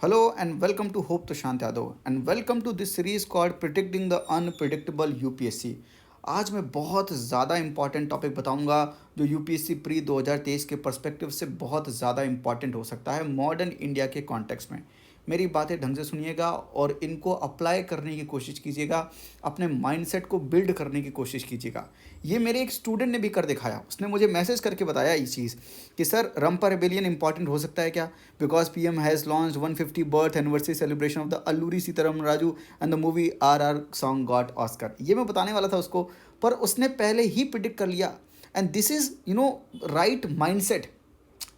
Hello and welcome to Hope Prashant Yadav and welcome to this series called Predicting the Unpredictable UPSC। आज मैं बहुत ज़्यादा important topic बताऊंगा जो UPSC pre 2023 के पर्सपेक्टिव से बहुत ज़्यादा इम्पॉर्टेंट हो सकता है मॉडर्न इंडिया के कॉन्टेक्स्ट में। मेरी बातें ढंग से सुनिएगा और इनको अप्लाई करने की कोशिश कीजिएगा, अपने माइंडसेट को बिल्ड करने की कोशिश कीजिएगा। ये मेरे एक स्टूडेंट ने भी कर दिखाया, उसने मुझे मैसेज करके बताया ये चीज़ कि सर रंपा रेबेलियन इंपॉर्टेंट हो सकता है क्या, because PM has launch 150 birth anniversary celebration of the Alluri Sitaraman Raju and the movie R song got Oscar. ये मैं बताने वाला था उसको, पर उसने पहले ही प्रिडिक्ट कर लिया। And this is right mindset.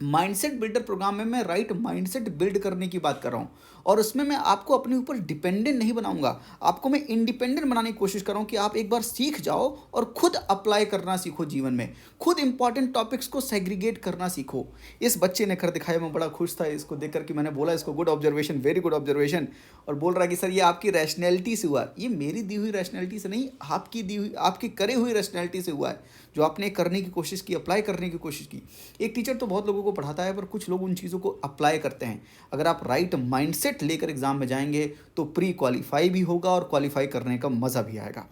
Mindset builder programme में मैं राइट माइंडसेट बिल्ड करने की बात कर रहा हूँ और उसमें मैं आपको अपने ऊपर डिपेंडेंट नहीं बनाऊंगा, आपको मैं इंडिपेंडेंट बनाने की कोशिश कर रहा हूँ कि आप एक बार सीख जाओ और खुद अप्लाई करना सीखो जीवन में, खुद इंपॉर्टेंट टॉपिक्स को सेग्रीगेट करना सीखो। इस बच्चे ने कर दिखाया, मैं बड़ा खुश था इसको देख करके। मैंने बोला इसको good observation, very good observation, और बोल रहा है कि सर ये आपकी रैशनैलिटी से हुआ। ये मेरी दी हुई रैशनैलिटी से नहीं, आपकी दी हुई, आपकी करे हुई रैशनैलिटी से हुआ है, जो आपने करने की कोशिश की, अप्लाई करने की कोशिश की। एक टीचर तो बहुत लोगों को पढ़ाता है पर कुछ लोग उन चीज़ों को अप्लाई करते हैं। अगर आप राइट माइंडसेट लेकर एग्जाम में जाएंगे तो प्री क्वालिफाई भी होगा और क्वालिफाई करने का मज़ा भी आएगा।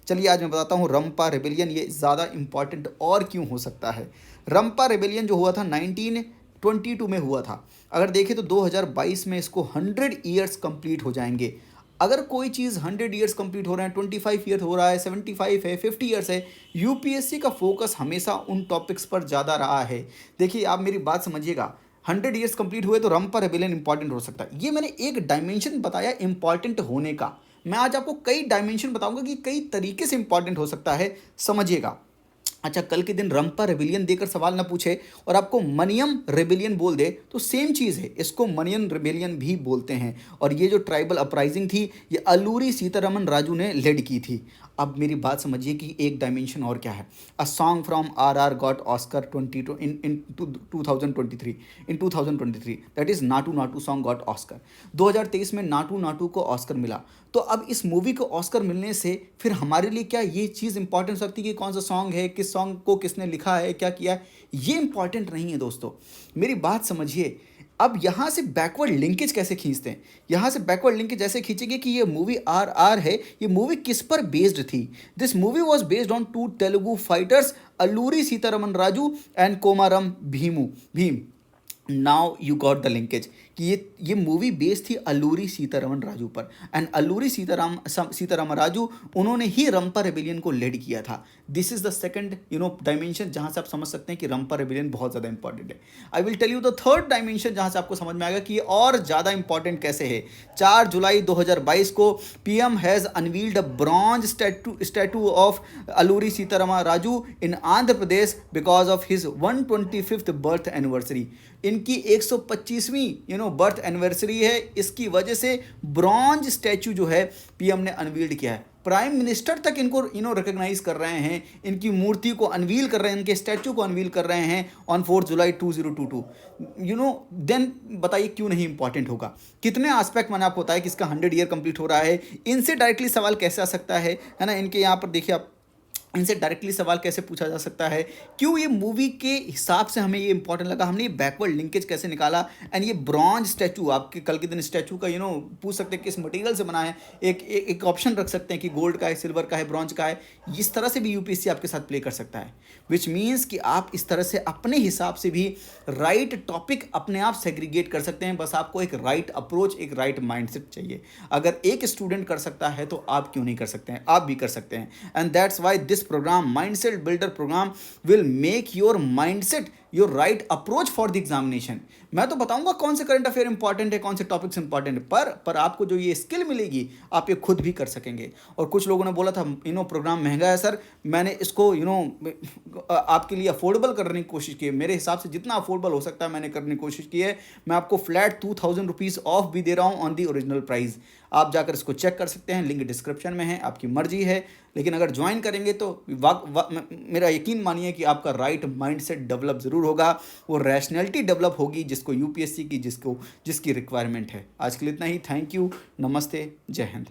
चलिए आज मैं बताता हूँ रंपा रेबेलियन ये ज़्यादा इंपॉर्टेंट और क्यों हो सकता है। रंपा रेबेलियन जो हुआ था 1922 में हुआ था। अगर देखें तो 2022 में इसको 100 ईयर्स कंप्लीट हो जाएंगे। अगर कोई चीज़ 100 ईयर्स कंप्लीट हो रहे हैं, 25 ईयर हो रहा है, 75 है, 50 ईयर्स है, यूपीएससी का फोकस हमेशा उन टॉपिक्स पर ज़्यादा रहा है। देखिए आप मेरी बात समझिएगा, 100 ईयर्स कंप्लीट हुए तो रंपा रेबेलियन इंपॉर्टेंट हो सकता है। ये मैंने एक डायमेंशन बताया इंपॉर्टेंट होने का। मैं आज आपको कई डायमेंशन बताऊंगा कि कई तरीके से इंपॉर्टेंट हो सकता है, समझिएगा। अच्छा, कल के दिन रंपा रेबिलियन देकर सवाल ना पूछे और आपको मनियम रेबिलियन बोल दे तो सेम चीज़ है, इसको मनियम रेबिलियन भी बोलते हैं। और ये जो ट्राइबल अपराइजिंग थी ये अल्लूरी सीतारमन राजू ने लीड की थी। अब मेरी बात समझिए कि एक डायमेंशन और क्या है। A song from R got Oscar 2023 in 2023 that is Naatu Naatu song got Oscar. 2023 में नाटू नाटू को ऑस्कर मिला। तो अब इस मूवी को ऑस्कर मिलने से फिर हमारे लिए क्या ये चीज़ इंपॉर्टेंट हो सकती है कि कौन सा सॉन्ग है, किस सॉन्ग को किसने लिखा है, क्या किया है, ये इंपॉर्टेंट नहीं है दोस्तों। मेरी बात समझिए। अब यहाँ से बैकवर्ड लिंकेज कैसे खींचते हैं, यहाँ से बैकवर्ड लिंकेज ऐसे खींचेंगे कि ये मूवी आर है, ये मूवी किस पर बेस्ड थी। This movie was based on 2 Telugu fighters Alluri Sitharaman Raju and Komaram Bhim. Now you got the linkage कि ये मूवी बेस्ड थी अल्लूरी सीतारमन राजू पर। एंड अल्लूरी सीताराम राजू उन्होंने ही रंपा रेबिलियन को लीड किया था। This is the second dimension जहां से आप समझ सकते हैं कि रंपा रेबिलियन बहुत ज़्यादा इंपॉर्टेंट है। I will tell you the third dimension जहां से आपको समझ में आएगा कि ये और ज़्यादा इंपॉर्टेंट कैसे है। 4 जुलाई 2022 को PM has unveiled a bronze statue of Alluri Sitaram Raju in Andhra Pradesh because of his 125th birth anniversary. इनकी 125वीं बर्थ एनिवर्सरी है, इसकी वजह से ब्रॉन्ज स्टैचू जो है पीएम ने अनवील्ड किया है। प्राइम मिनिस्टर तक इनको रिकग्नाइज कर रहे हैं, इनकी मूर्ति को अनवील कर रहे हैं, इनके स्टैचू को अनवील कर रहे हैं ऑन 4 जुलाई 2022। देन बताइए क्यों नहीं इंपॉर्टेंट होगा। कितने एस्पेक्ट मैंने आपको बताया कि इसका 100 ईयर कंप्लीट हो रहा है। इनसे डायरेक्टली सवाल कैसे आ सकता है ना, इनके यहाँ पर देखिए आप, इनसे डायरेक्टली सवाल कैसे पूछा जा सकता है, क्यों ये मूवी के हिसाब से हमें ये इंपॉर्टेंट लगा, हमने ये बैकवर्ड लिंकेज कैसे निकाला। एंड ये ब्रॉन्ज स्टैचू आपके कल के दिन स्टैचू का पूछ सकते हैं किस मटेरियल से बना है, एक ऑप्शन रख सकते हैं कि गोल्ड का है, सिल्वर का है, ब्रॉन्ज का है। इस तरह से भी यूपीएससी आपके साथ प्ले कर सकता है, विच मीन्स कि आप इस तरह से अपने हिसाब से भी राइट टॉपिक अपने आप सेग्रीगेट कर सकते हैं। बस आपको एक राइट अप्रोच, एक राइट माइंडसेट चाहिए। अगर एक स्टूडेंट कर सकता है तो आप क्यों नहीं कर सकते हैं, आप भी कर सकते हैं। And that's why this program mindset builder program will make your mindset your right approach for the examination. मैं तो बताऊंगा कौन से करंट अफेयर इंपॉर्टेंट है, कौन से टॉपिक्स इंपॉर्टेंट है, पर आपको जो ये स्किल मिलेगी आप ये खुद भी कर सकेंगे। और कुछ लोगों ने बोला था प्रोग्राम महंगा है सर, मैंने इसको आपके लिए अफोर्डेबल करने की कोशिश की है। मेरे हिसाब से जितना अफोर्डेबल हो सकता है मैंने करने की कोशिश की है। मैं आपको फ्लैट 2000 रुपीज़ ऑफ भी दे रहा हूँ ऑन दी ओरिजिनल प्राइस। आप जाकर इसको चेक कर सकते हैं, लिंक डिस्क्रिप्शन में है, आपकी मर्जी है। लेकिन अगर ज्वाइन करेंगे तो मेरा यकीन मानिए कि आपका राइट माइंडसेट डेवलप ज़रूर होगा, वो रैशनैलिटी डेवलप होगी जिसको यूपीएससी की जिसकी रिक्वायरमेंट है। आज के लिए इतना ही। थैंक यू, नमस्ते, जय हिंद।